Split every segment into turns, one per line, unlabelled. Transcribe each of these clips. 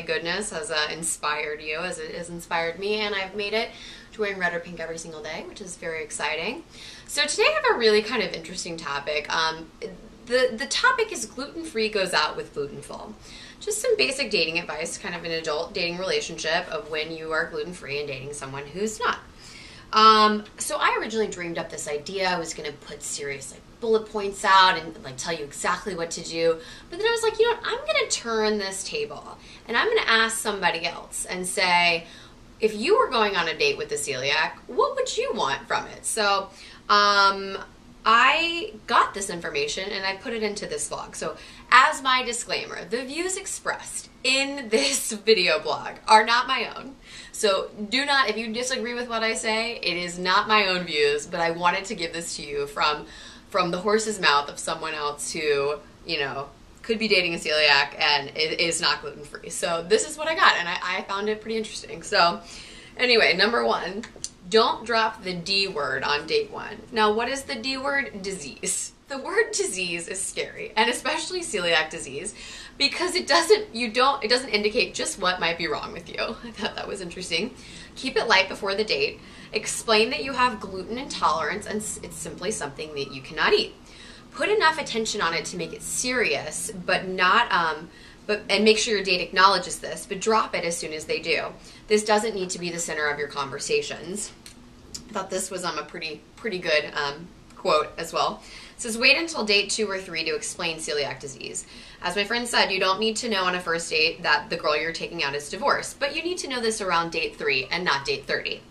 holiday goodness has inspired you as it has inspired me, and I've made it to wearing red or pink every single day, which is very exciting. So today I have a really kind of interesting topic. The topic is gluten-free goes out with gluten-full. Just some basic dating advice, kind of an adult dating relationship of when you are gluten-free and dating someone who's not. So I originally dreamed up this idea. I was going to put serious bullet points out and tell you exactly what to do. But then I was like, you know what? I'm going to turn this table and I'm going to ask somebody else and say, if you were going on a date with a celiac, what would you want from it? So I got this information and I put it into this vlog. So as my disclaimer, the views expressed in this video blog are not my own. So do not, if you disagree with what I say, it is not my own views, but I wanted to give this to you from the horse's mouth of someone else who, you know, could be dating a celiac and is not gluten-free. So this is what I got, and I found it pretty interesting. So anyway, number one, don't drop the D word on date one. Now, what is the D word? Disease. The word disease is scary, and especially celiac disease, because it doesn't indicate just what might be wrong with you. I thought that was interesting. Keep it light before the date. Explain that you have gluten intolerance and it's simply something that you cannot eat. Put enough attention on it to make it serious, but not and make sure your date acknowledges this, but drop it as soon as they do. This doesn't need to be the center of your conversations. I thought this was a pretty good quote as well. It says, wait until date 2 or 3 to explain celiac disease. As my friend said, you don't need to know on a first date that the girl you're taking out is divorced, but you need to know this around date 3 and not date 30.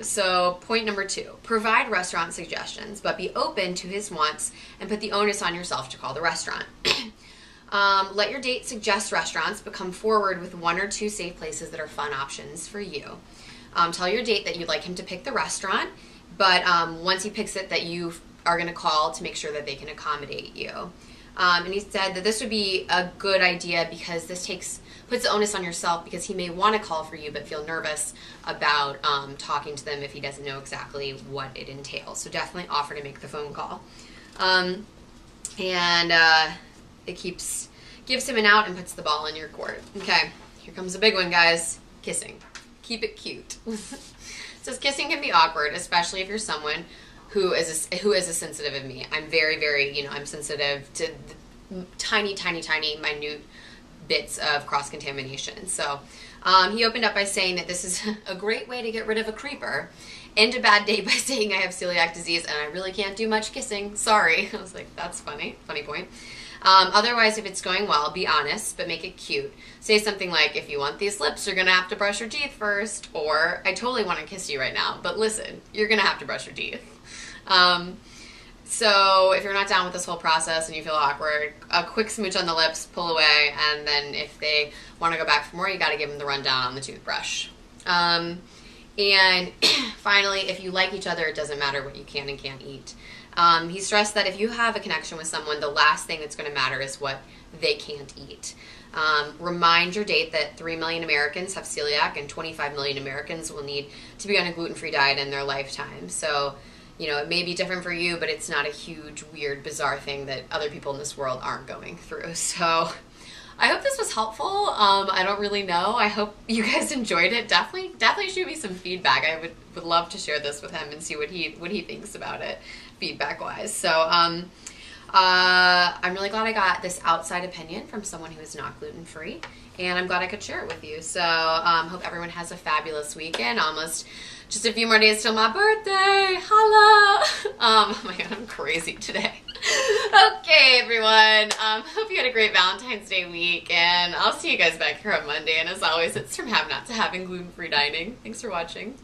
So point number 2, provide restaurant suggestions, but be open to his wants and put the onus on yourself to call the restaurant. Let your date suggest restaurants, but come forward with 1 or 2 safe places that are fun options for you. Tell your date that you'd like him to pick the restaurant, but once he picks it, that you are going to call to make sure that they can accommodate you. And he said that this would be a good idea because this puts the onus on yourself, because he may want to call for you but feel nervous about talking to them if he doesn't know exactly what it entails. So definitely offer to make the phone call. It gives him an out and puts the ball in your court. Okay, here comes a big one, guys. Kissing. Keep it cute. It says kissing can be awkward, especially if you're someone who is as sensitive as me. I'm very, I'm sensitive to tiny, minute bits of cross-contamination. So he opened up by saying that this is a great way to get rid of a creeper. End a bad date by saying I have celiac disease and I really can't do much kissing. Sorry. I was like, that's funny. Funny point. Otherwise, if it's going well, be honest, but make it cute. Say something like, if you want these lips, you're going to have to brush your teeth first. Or, I totally want to kiss you right now, but listen, you're going to have to brush your teeth. So if you're not down with this whole process and you feel awkward, a quick smooch on the lips, pull away, and then if they want to go back for more, you got to give them the rundown on the toothbrush. And finally, if you like each other, it doesn't matter what you can and can't eat. He stressed that if you have a connection with someone, the last thing that's going to matter is what they can't eat. Remind your date that 3 million Americans have celiac and 25 million Americans will need to be on a gluten-free diet in their lifetime. So, you know, it may be different for you, but it's not a huge, weird, bizarre thing that other people in this world aren't going through. So I hope this was helpful. I don't really know. I hope you guys enjoyed it. Definitely shoot me some feedback. I would love to share this with him and see what he thinks about it, feedback-wise. So I'm really glad I got this outside opinion from someone who is not gluten-free, and I'm glad I could share it with you. So hope everyone has a fabulous weekend. Almost just a few more days till my birthday. Hello. Oh my God, I'm crazy today. Okay, everyone. Hope you had a great Valentine's Day week, and I'll see you guys back here on Monday. And as always, it's from have not to having gluten-free dining. Thanks for watching.